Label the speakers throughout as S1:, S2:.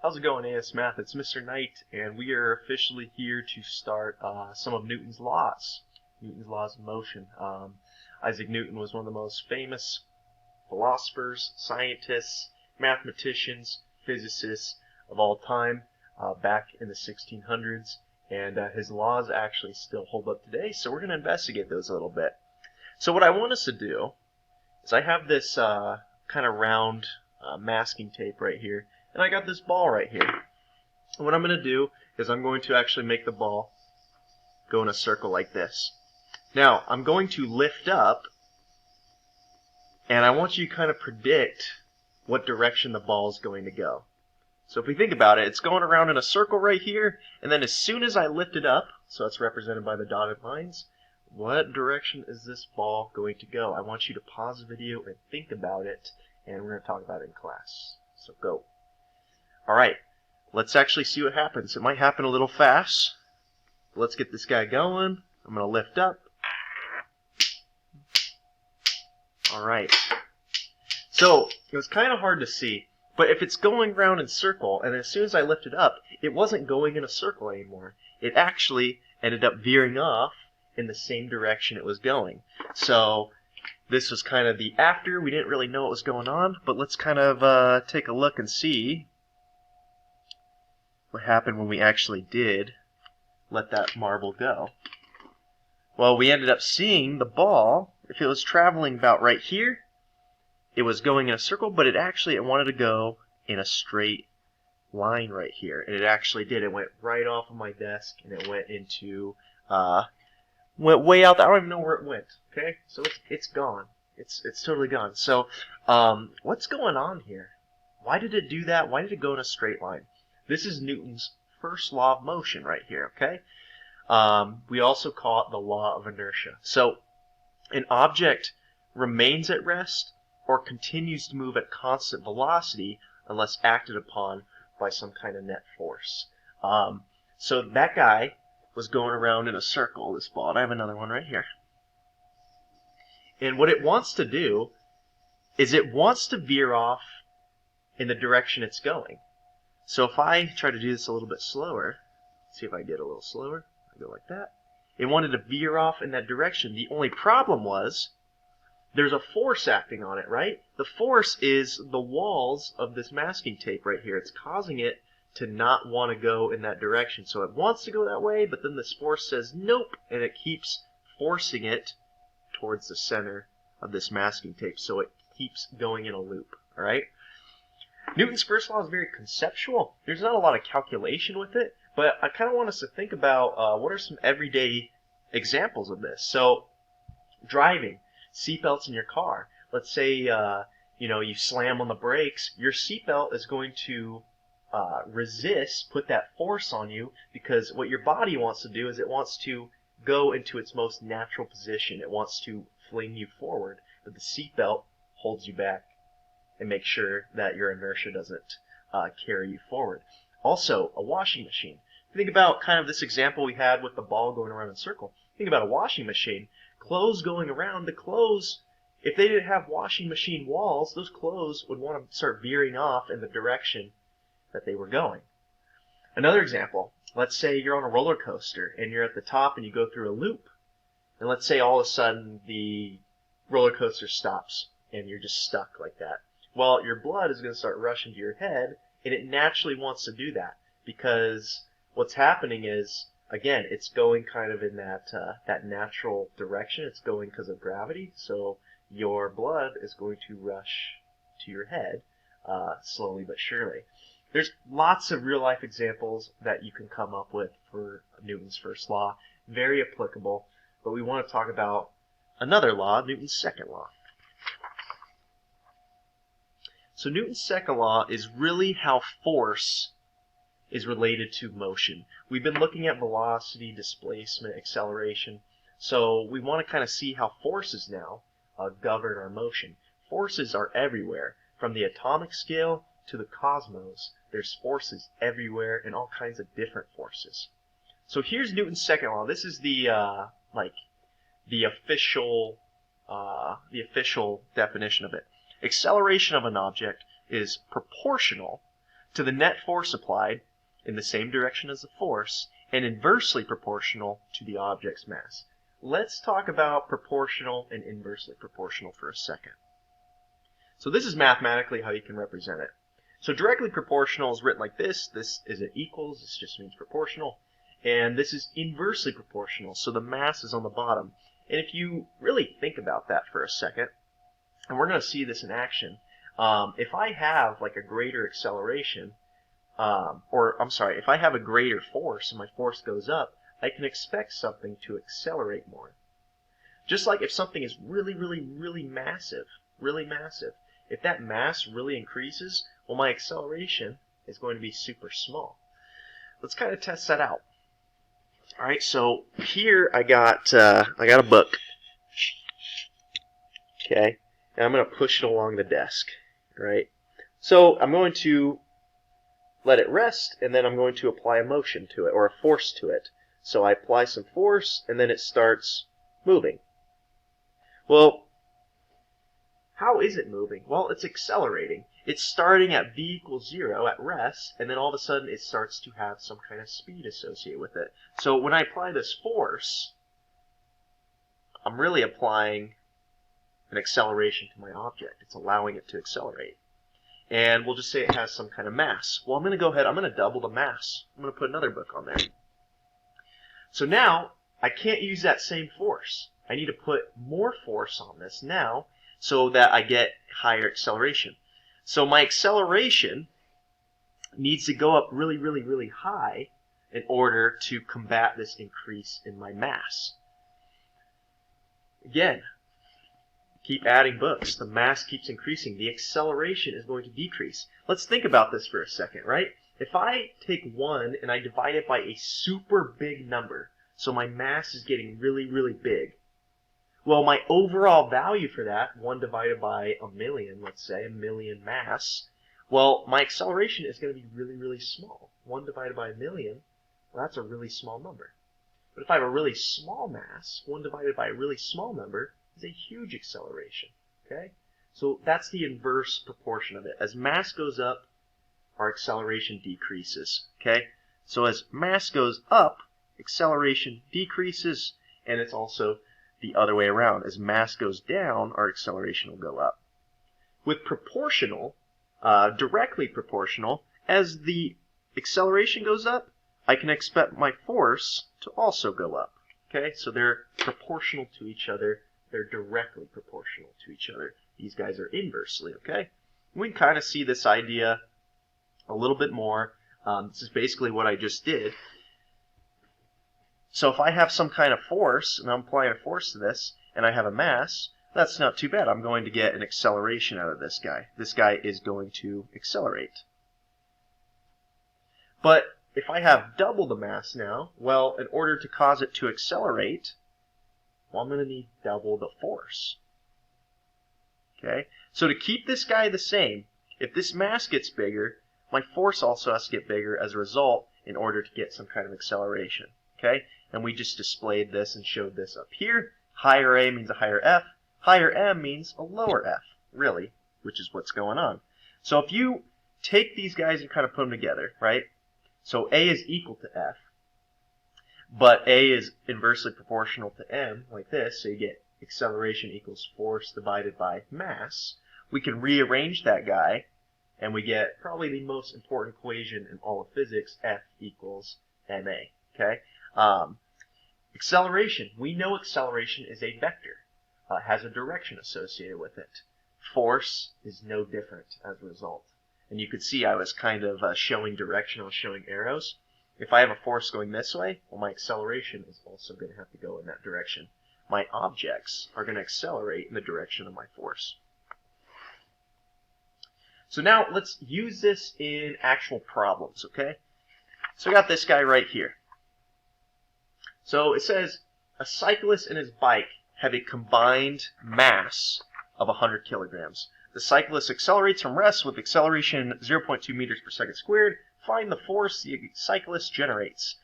S1: How's it going, AS Math? It's Mr. Knight, and we are officially here to start some of Newton's laws. Newton's laws of motion. Isaac Newton was one of the most famous philosophers, scientists, mathematicians, physicists of all time back in the 1600s, and his laws actually still hold up today, so we're going to investigate those a little bit. So what I want us to do is I have this kind of round masking tape right here, and I got this ball right here. And what I'm going to do is I'm going to actually make the ball go in a circle like this. Now, I'm going to lift up, and I want you to kind of predict what direction the ball is going to go. So if we think about it, it's going around in a circle right here, and then as soon as I lift it up, so it's represented by the dotted lines, what direction is this ball going to go? I want you to pause the video and think about it, and we're going to talk about it in class. So go. Alright, let's actually see what happens. It might happen a little fast. Let's get this guy going. I'm going to lift up. Alright. So, it was kind of hard to see, but if it's going around in a circle, and as soon as I lift it up, it wasn't going in a circle anymore. It actually ended up veering off in the same direction it was going. So, this was kind of the after. We didn't really know what was going on, but let's kind of take a look and see what happened when we actually did let that marble go. Well, we ended up seeing the ball, if it was traveling about right here, it was going in a circle, but it wanted to go in a straight line right here. And it actually did. It went right off of my desk, and it went into, went way out there. I don't even know where it went, okay? So it's gone. It's totally gone. So, what's going on here? Why did it do that? Why did it go in a straight line? This is Newton's first law of motion right here, okay? We also call it the law of inertia. So an object remains at rest or continues to move at constant velocity unless acted upon by some kind of net force. So that guy was going around in a circle, this ball, and I have another one right here. And what it wants to do is it wants to veer off in the direction it's going. So if I try to do this a little bit slower, see if I get a little slower, I go like that. It wanted to veer off in that direction. The only problem was there's a force acting on it, right? The force is the walls of this masking tape right here. It's causing it to not want to go in that direction. So it wants to go that way, but then this force says nope, and it keeps forcing it towards the center of this masking tape. So it keeps going in a loop, all right? Newton's first law is very conceptual. There's not a lot of calculation with it, but I kind of want us to think about what are some everyday examples of this. So, driving, seatbelts in your car. Let's say you slam on the brakes. Your seatbelt is going to resist, put that force on you, because what your body wants to do is it wants to go into its most natural position. It wants to fling you forward, but the seatbelt holds you back and make sure that your inertia doesn't carry you forward. Also, a washing machine. Think about kind of this example we had with the ball going around in a circle. Think about a washing machine. Clothes going around, the clothes, if they didn't have washing machine walls, those clothes would want to start veering off in the direction that they were going. Another example, let's say you're on a roller coaster and you're at the top and you go through a loop. And let's say all of a sudden the roller coaster stops and you're just stuck like that. Well, your blood is going to start rushing to your head, and it naturally wants to do that because what's happening is, again, it's going kind of in that natural direction. It's going because of gravity, so your blood is going to rush to your head slowly but surely. There's lots of real-life examples that you can come up with for Newton's first law, very applicable, but we want to talk about another law, Newton's second law. So Newton's second law is really how force is related to motion. We've been looking at velocity, displacement, acceleration. So we want to kind of see how forces now govern our motion. Forces are everywhere. From the atomic scale to the cosmos, there's forces everywhere and all kinds of different forces. So here's Newton's second law. This is the official definition of it. Acceleration of an object is proportional to the net force applied in the same direction as the force and inversely proportional to the object's mass. Let's talk about proportional and inversely proportional for a second. So this is mathematically how you can represent it. So directly proportional is written like this. This is an equals. This just means proportional. And this is inversely proportional. So the mass is on the bottom. And if you really think about that for a second, and we're going to see this in action, if I have like a greater acceleration, if I have a greater force and my force goes up, I can expect something to accelerate more. Just like if something is really, really, really massive, if that mass really increases, well, my acceleration is going to be super small. Let's kind of test that out. All right, so here I got a book. Okay, and I'm going to push it along the desk. Right. So I'm going to let it rest, and then I'm going to apply a motion to it, or a force to it. So I apply some force, and then it starts moving. Well, how is it moving? Well, it's accelerating. It's starting at v equals 0 at rest, and then all of a sudden it starts to have some kind of speed associated with it. So when I apply this force, I'm really applying an acceleration to my object. It's allowing it to accelerate. And we'll just say it has some kind of mass. Well, I'm going to go ahead, I'm going to double the mass. I'm going to put another book on there. So now, I can't use that same force. I need to put more force on this now so that I get higher acceleration. So my acceleration needs to go up really, really, really high in order to combat this increase in my mass. Again, keep adding books. The mass keeps increasing. The acceleration is going to decrease. Let's think about this for a second, right? If I take 1 and I divide it by a super big number, so my mass is getting really, really big, well, my overall value for that, 1 divided by a million, let's say, a million mass, well, my acceleration is going to be really, really small. 1 divided by a million, well, that's a really small number. But if I have a really small mass, 1 divided by a really small number is a huge acceleration. Okay? So that's the inverse proportion of it. As mass goes up, our acceleration decreases. Okay? So as mass goes up, acceleration decreases, and it's also the other way around. As mass goes down, our acceleration will go up. With proportional, directly proportional, as the acceleration goes up, I can expect my force to also go up. Okay? So they're proportional to each other. They're directly proportional to each other. These guys are inversely, okay? We can kind of see this idea a little bit more. This is basically what I just did. So if I have some kind of force, and I'm applying a force to this, and I have a mass, that's not too bad. I'm going to get an acceleration out of this guy. This guy is going to accelerate. But if I have double the mass now, well, in order to cause it to accelerate, well, I'm going to need double the force. Okay? So to keep this guy the same, if this mass gets bigger, my force also has to get bigger as a result in order to get some kind of acceleration. Okay? And we just displayed this and showed this up here. Higher A means a higher F. Higher M means a lower F, really, which is what's going on. So if you take these guys and kind of put them together, right? So A is equal to F, but A is inversely proportional to M, like this, so you get acceleration equals force divided by mass. We can rearrange that guy, and we get probably the most important equation in all of physics, F equals ma, okay? Acceleration. We know acceleration is a vector. Has a direction associated with it. Force is no different as a result. And you could see I was kind of showing direction. I was showing arrows. If I have a force going this way, well, my acceleration is also going to have to go in that direction. My objects are going to accelerate in the direction of my force. So now let's use this in actual problems, okay? So I got this guy right here. So it says a cyclist and his bike have a combined mass of 100 kilograms. The cyclist accelerates from rest with acceleration 0.2 meters per second squared. Find the force the cyclist generates.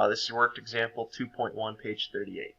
S1: This is worked example 2.1, page 38.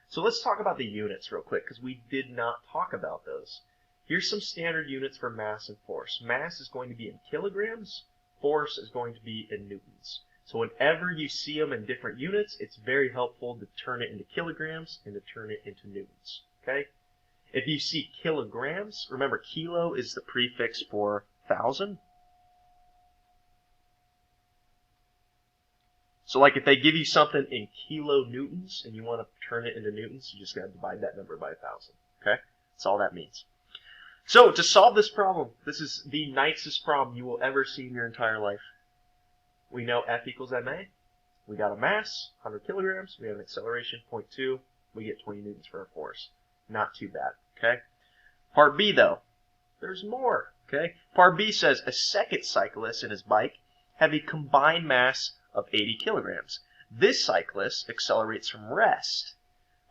S1: So let's talk about the units real quick, because we did not talk about those. Here's some standard units for mass and force. Mass is going to be in kilograms. force is going to be in newtons. So whenever you see them in different units, it's very helpful to turn it into kilograms and to turn it into newtons. Okay? If you see kilograms, remember kilo is the prefix for 1,000. So like if they give you something in kilonewtons and you want to turn it into newtons, you just got to divide that number by 1,000. Okay? That's all that means. So to solve this problem, this is the nicest problem you will ever see in your entire life. We know F equals ma. We got a mass, 100 kilograms. We have an acceleration, 0.2. We get 20 newtons for our force. Not too bad. Okay? Part B, though. There's more. Okay? Part B says a second cyclist and his bike have a combined mass of 80 kilograms. This cyclist accelerates from rest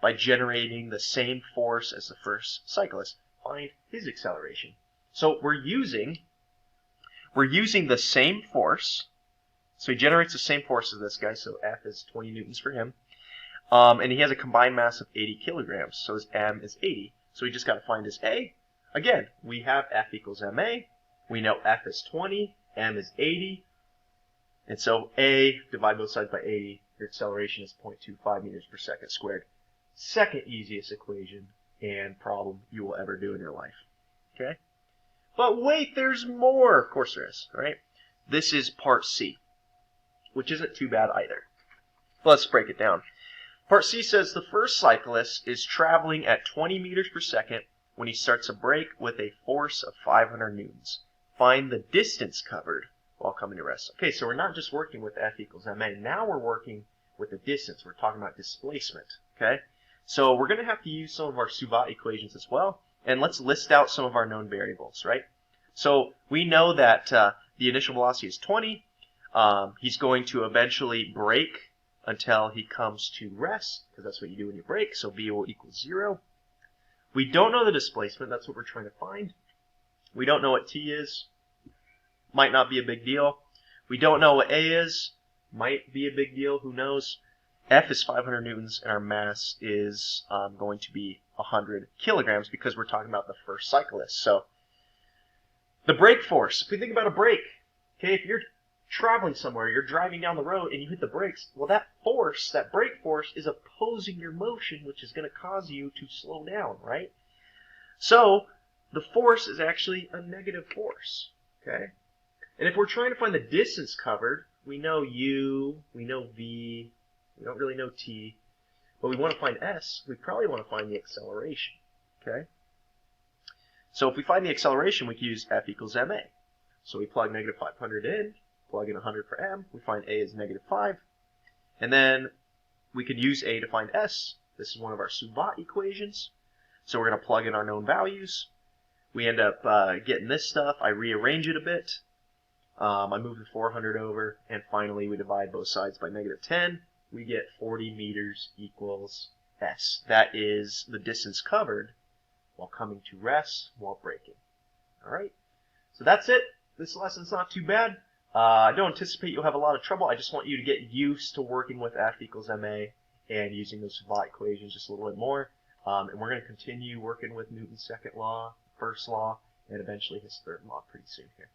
S1: by generating the same force as the first cyclist. Find his acceleration. So we're using the same force. So he generates the same force as this guy. So F is 20 newtons for him. And he has a combined mass of 80 kilograms. So his M is 80. So we just got to find his A. Again, we have F equals ma. We know F is 20. M is 80. And so A, divide both sides by 80. Your acceleration is 0.25 meters per second squared. Second easiest equation and problem you will ever do in your life. Okay? But wait, there's more. Of course there is, right? This is part C, which isn't too bad either. Let's break it down. Part C says the first cyclist is traveling at 20 meters per second when he starts a brake with a force of 500 newtons. Find the distance covered while coming to rest. Okay, so we're not just working with F equals ma. Now we're working with the distance. We're talking about displacement. Okay? So we're going to have to use some of our Suvat equations as well. And let's list out some of our known variables, right? So we know that the initial velocity is 20. He's going to eventually brake until he comes to rest, because that's what you do when you brake. So V will equal 0. We don't know the displacement. That's what we're trying to find. We don't know what T is. Might not be a big deal. We don't know what A is. Might be a big deal. Who knows? F is 500 newtons, and our mass is going to be 100 kilograms because we're talking about the first cyclist. So the brake force. If we think about a brake, okay, if you're traveling somewhere, you're driving down the road, and you hit the brakes, well, that force, that brake force, is opposing your motion, which is going to cause you to slow down, right? So the force is actually a negative force, okay? And if we're trying to find the distance covered, we know U, we know V, we don't really know T, but we want to find S, we probably want to find the acceleration, okay? So if we find the acceleration, we can use F equals ma. So we plug negative 500 in, plug in 100 for M, we find A is negative 5, and then we could use A to find S. This is one of our Suvat equations. So we're going to plug in our known values. We end up getting this stuff. I rearrange it a bit. I move the 400 over, and finally we divide both sides by negative 10. We get 40 meters equals S. That is the distance covered while coming to rest while braking. All right? So that's it. This lesson's not too bad. I don't anticipate you'll have a lot of trouble. I just want you to get used to working with F equals ma and using those Suvat equations just a little bit more. And we're going to continue working with Newton's second law, first law, and eventually his third law pretty soon here.